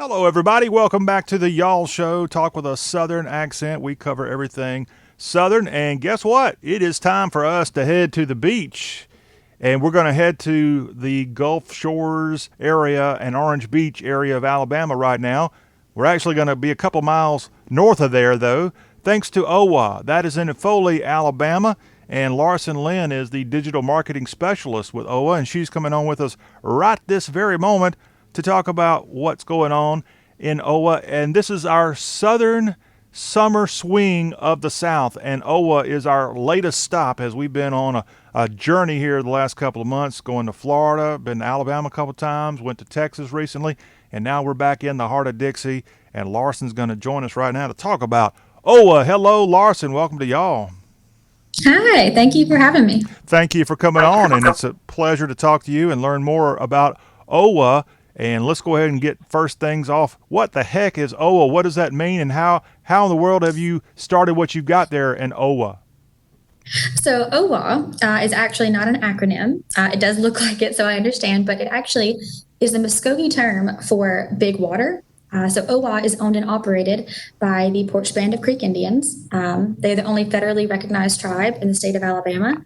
Hello, everybody. Welcome back to the Y'all Show. Talk with a Southern accent. We cover everything Southern. And guess what? It is time for us to head to the beach. And we're going to head to the Gulf Shores area and Orange Beach area of Alabama right now. We're actually going to be a couple miles north of there, though, thanks to OWA. That is in Foley, Alabama. And Larsen Lien is the digital marketing specialist with OWA. And she's coming on with us right this very moment to talk about what's going on in OWA. And this is our Southern Summer Swing of the South. And OWA is our latest stop as we've been on a journey here the last couple of months, going to Florida, been to Alabama a couple of times, went to Texas recently, and now we're back in the heart of Dixie. And Larsen's going to join us right now to talk about OWA. Hello, Larsen. Welcome to y'all. Hi, thank you for having me. Thank you for coming on, and it's a pleasure to talk to you and learn more about OWA. And let's go ahead and get first things off. What the heck is OWA? What does that mean? And how in the world have you started what you've got there in OWA? So OWA is actually not an acronym. It does look like it, so I understand, but it actually is the Muskogee term for big water. So OWA is owned and operated by the Porch Band of Creek Indians. They're the only federally recognized tribe in the state of Alabama.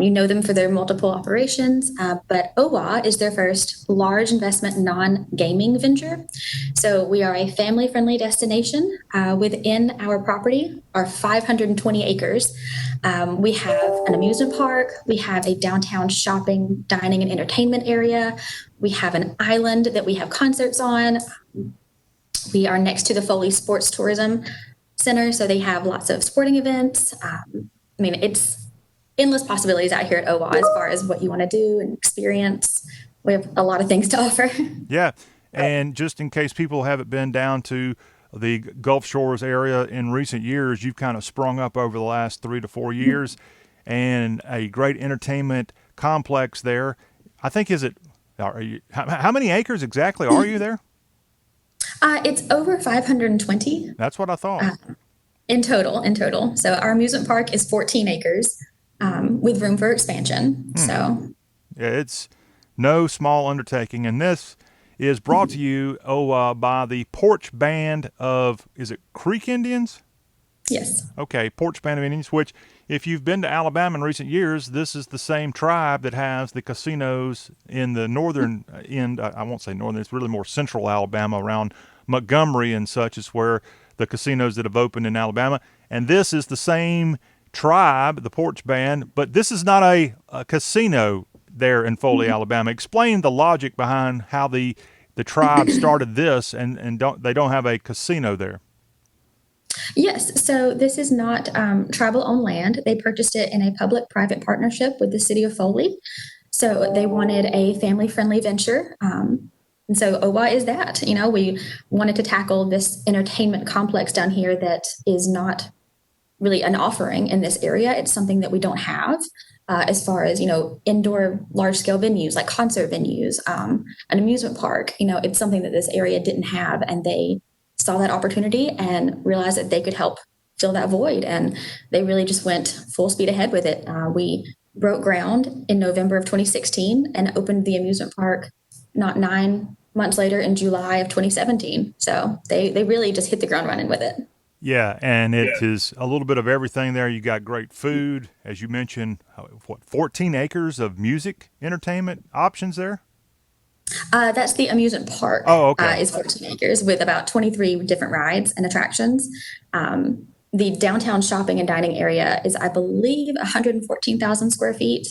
You know them for their multiple operations, but OWA is their first large investment non-gaming venture. So we are a family-friendly destination. Within our property are 520 acres. We have an amusement park. We have a downtown shopping, dining, and entertainment area. We have an island that we have concerts on. We are next to the Foley Sports Tourism Center, so they have lots of sporting events. It's endless possibilities out here at OWA as far as what you want to do and experience. We have a lot of things to offer. Yeah, and just in case people haven't been down to the Gulf Shores area in recent years, you've kind of sprung up over the last 3 to 4 years, and a great entertainment complex there. I think, how many acres exactly are you there? It's over 520. That's what I thought. In total. So our amusement park is 14 acres. With room for expansion. So yeah, it's no small undertaking. And this is brought to you by the Porch Band of, is it Creek Indians? Yes. Okay, Porch Band of Indians, which if you've been to Alabama in recent years, this is the same tribe that has the casinos in the northern end. I won't say northern, it's really more central Alabama around Montgomery and such is where the casinos that have opened in Alabama. And this is the same tribe, the Porch Band, but this is not a casino there in Foley, Alabama. Explain the logic behind how the tribe started this and they don't have a casino there. Yes, so this is not tribal-owned land. They purchased it in a public-private partnership with the city of Foley. So they wanted a family-friendly venture. And so OWA is that. We wanted to tackle this entertainment complex down here that is not really an offering in this area. It's something that we don't have as far as, indoor large-scale venues like concert venues, an amusement park. It's something that this area didn't have, and they saw that opportunity and realized that they could help fill that void. And they really just went full speed ahead with it. We broke ground in November of 2016 and opened the amusement park not 9 months later in July of 2017. So they really just hit the ground running with it. Yeah, and it is a little bit of everything there. You got great food, as you mentioned, 14 acres of music entertainment options there? That's the amusement park. Oh, okay. Is 14 acres with about 23 different rides and attractions. The downtown shopping and dining area is, I believe, 114,000 square feet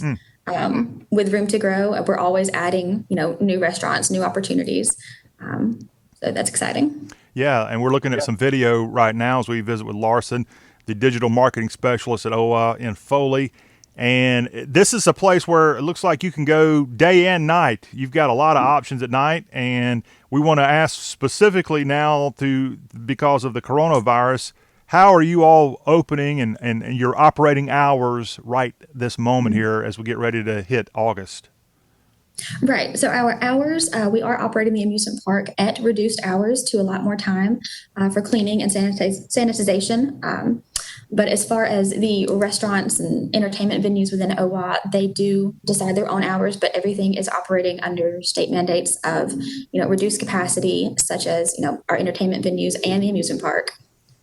with room to grow. We're always adding, new restaurants, new opportunities. So that's exciting. Yeah, and we're looking at some video right now as we visit with Larsen, the digital marketing specialist at OWA in Foley. And this is a place where it looks like you can go day and night. You've got a lot of options at night, and we want to ask specifically now because of the coronavirus, how are you all opening and your operating hours right this moment here as we get ready to hit August? Right. So our hours, we are operating the amusement park at reduced hours to allot more time for cleaning and sanitization. But as far as the restaurants and entertainment venues within OWA, they do decide their own hours, but everything is operating under state mandates of, reduced capacity, such as, our entertainment venues and the amusement park.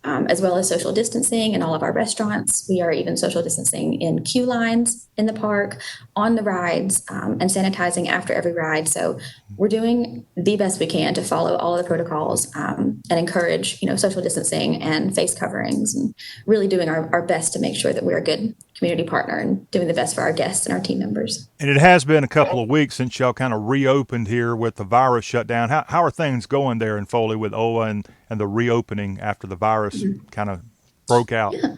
As well as social distancing in all of our restaurants. We are even social distancing in queue lines in the park, on the rides, and sanitizing after every ride. So we're doing the best we can to follow all of the protocols and encourage, social distancing and face coverings, and really doing our best to make sure that we're a good community partner and doing the best for our guests and our team members. And it has been a couple of weeks since y'all kind of reopened here with the virus shutdown. How are things going there in Foley with OWA and the reopening after the virus kind of broke out? Yeah.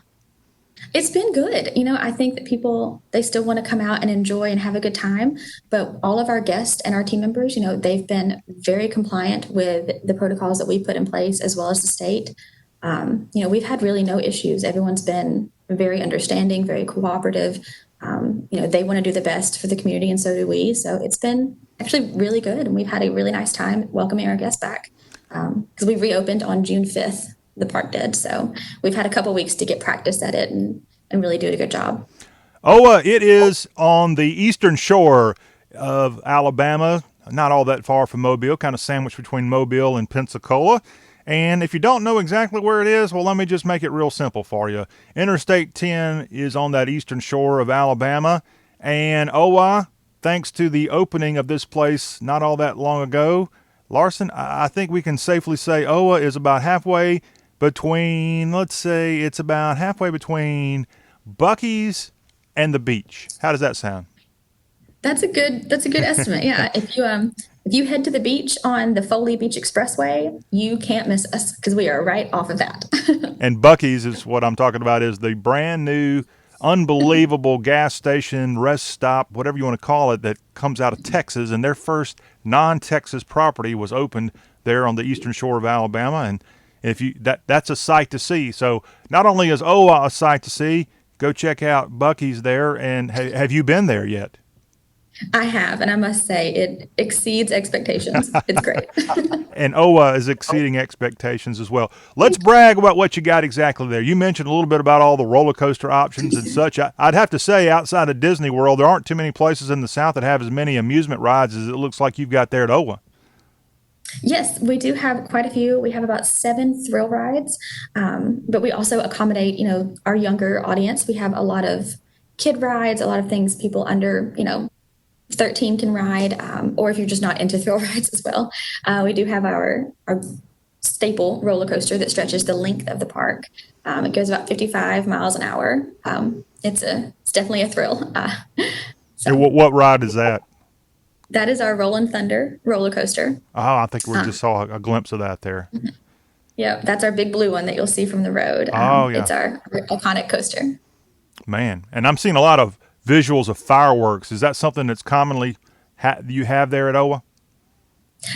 It's been good. I think that people, they still want to come out and enjoy and have a good time. But all of our guests and our team members, they've been very compliant with the protocols that we put in place, as well as the state. We've had really no issues. Everyone's been very understanding, very cooperative. They want to do the best for the community, and so do we. So it's been actually really good, and we've had a really nice time welcoming our guests back, because we reopened on June 5th, the park did. So we've had a couple weeks to get practice at it and really do a good job. OWA, it is on the eastern shore of Alabama, not all that far from Mobile, kind of sandwiched between Mobile and Pensacola. And if you don't know exactly where it is, well, let me just make it real simple for you. Interstate 10 is on that eastern shore of Alabama. And OWA, thanks to the opening of this place not all that long ago, Larsen, I think we can safely say OWA is about halfway between, it's about halfway between Buc-ee's and the beach. How does that sound? That's a good estimate. Yeah. If you head to the beach on the Foley Beach Expressway, you can't miss us, because we are right off of that. And Buc-ee's is what I'm talking about, is the brand new, unbelievable gas station, rest stop, whatever you want to call it, that comes out of Texas. And their first non-Texas property was opened there on the eastern shore of Alabama. And that's a sight to see. So not only is OWA a sight to see, go check out Buc-ee's there. And have you been there yet? I have, and I must say it exceeds expectations. It's great. And OWA is exceeding expectations as well. Let's brag about what you got exactly there. You mentioned a little bit about all the roller coaster options and such. I'd have to say, outside of Disney World, there aren't too many places in the South that have as many amusement rides as it looks like you've got there at OWA. Yes, we do have quite a few. We have about 7 thrill rides, but we also accommodate, our younger audience. We have a lot of kid rides, a lot of things people under, 13 can ride, or if you're just not into thrill rides as well. We do have our staple roller coaster that stretches the length of the park. It goes about 55 miles an hour. It's definitely a thrill. And what ride is that? That is our Rollin' Thunder roller coaster. Oh, I think we just saw a glimpse of that there. Yeah, that's our big blue one that you'll see from the road. Yeah. It's our iconic coaster. Man, and I'm seeing a lot of visuals of fireworks. Is that something that's commonly you have there at OWA?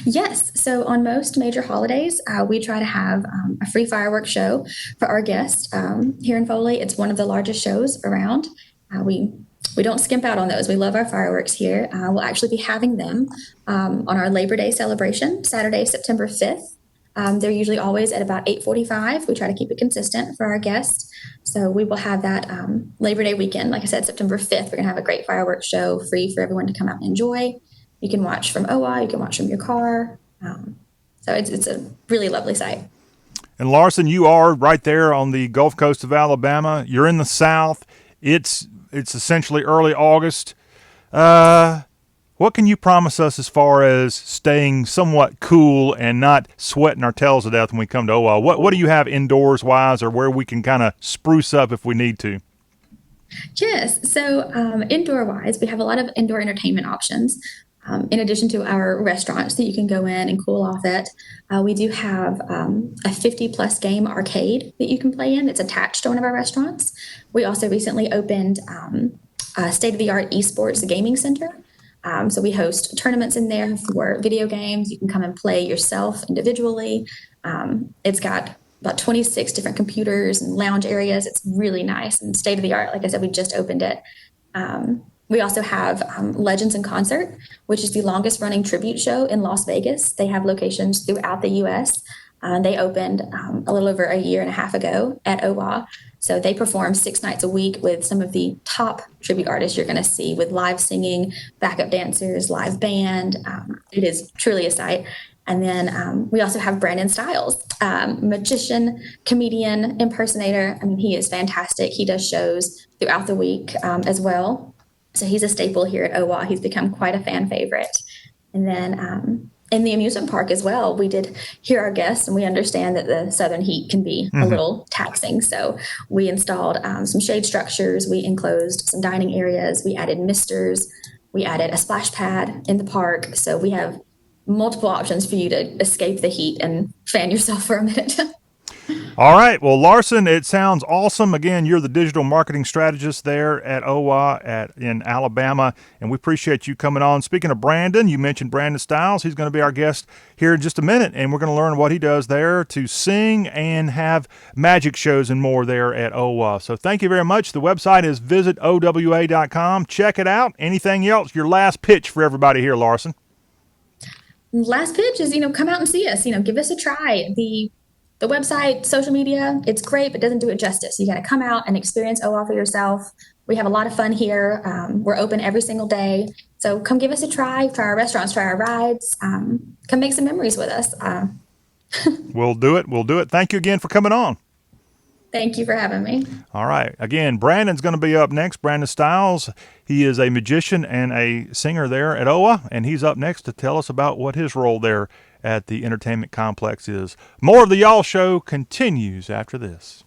Yes. So on most major holidays, we try to have a free fireworks show for our guests here in Foley. It's one of the largest shows around. We don't skimp out on those. We love our fireworks here. We'll actually be having them on our Labor Day celebration, Saturday, September 5th. They're usually always at about 8:45. We try to keep it consistent for our guests. So we will have that Labor Day weekend. Like I said, September 5th, we're going to have a great fireworks show, free for everyone to come out and enjoy. You can watch from OWA. You can watch from your car. So it's a really lovely sight. And Larsen, you are right there on the Gulf Coast of Alabama. You're in the South. It's essentially early August. What can you promise us as far as staying somewhat cool and not sweating our tails to death when we come to OWA? What do you have indoors wise, or where we can kind of spruce up if we need to? Yes. So indoor wise, we have a lot of indoor entertainment options. In addition to our restaurants that you can go in and cool off at, we do have a 50-plus game arcade that you can play in. It's attached to one of our restaurants. We also recently opened a state-of-the-art esports gaming center. So we host tournaments in there for video games. You can come and play yourself individually. It's got about 26 different computers and lounge areas. It's really nice and state-of-the-art. Like I said, we just opened it. We also have Legends in Concert, which is the longest running tribute show in Las Vegas. They have locations throughout the U.S. They opened a little over a year and a half ago at OWA. So they perform 6 nights a week with some of the top tribute artists you're going to see, with live singing, backup dancers, live band. It is truly a sight. And then we also have Brandon Stiles, magician, comedian, impersonator. I mean, he is fantastic. He does shows throughout the week as well. So he's a staple here at OWA. He's become quite a fan favorite. And then in the amusement park as well, we did hear our guests, and we understand that the southern heat can be a little taxing. So we installed some shade structures. We enclosed some dining areas. We added misters. We added a splash pad in the park. So we have multiple options for you to escape the heat and fan yourself for a minute. All right. Well, Larsen, it sounds awesome. Again, you're the digital marketing strategist there at OWA in Alabama, and we appreciate you coming on. Speaking of Brandon, you mentioned Brandon Stiles. He's going to be our guest here in just a minute, and we're going to learn what he does there to sing and have magic shows and more there at OWA. So thank you very much. The website is visitowa.com. Check it out. Anything else? Your last pitch for everybody here, Larsen. Last pitch is, come out and see us. Give us a try. The website, social media, it's great, but doesn't do it justice. You got to come out and experience OWA for yourself. We have a lot of fun here. We're open every single day. So come give us a try. Try our restaurants, try our rides. Come make some memories with us. We'll do it. We'll do it. Thank you again for coming on. Thank you for having me. All right. Again, Brandon's going to be up next. Brandon Stiles. He is a magician and a singer there at OWA, and he's up next to tell us about what his role there at the entertainment complex is. More of the Y'all Show continues after this.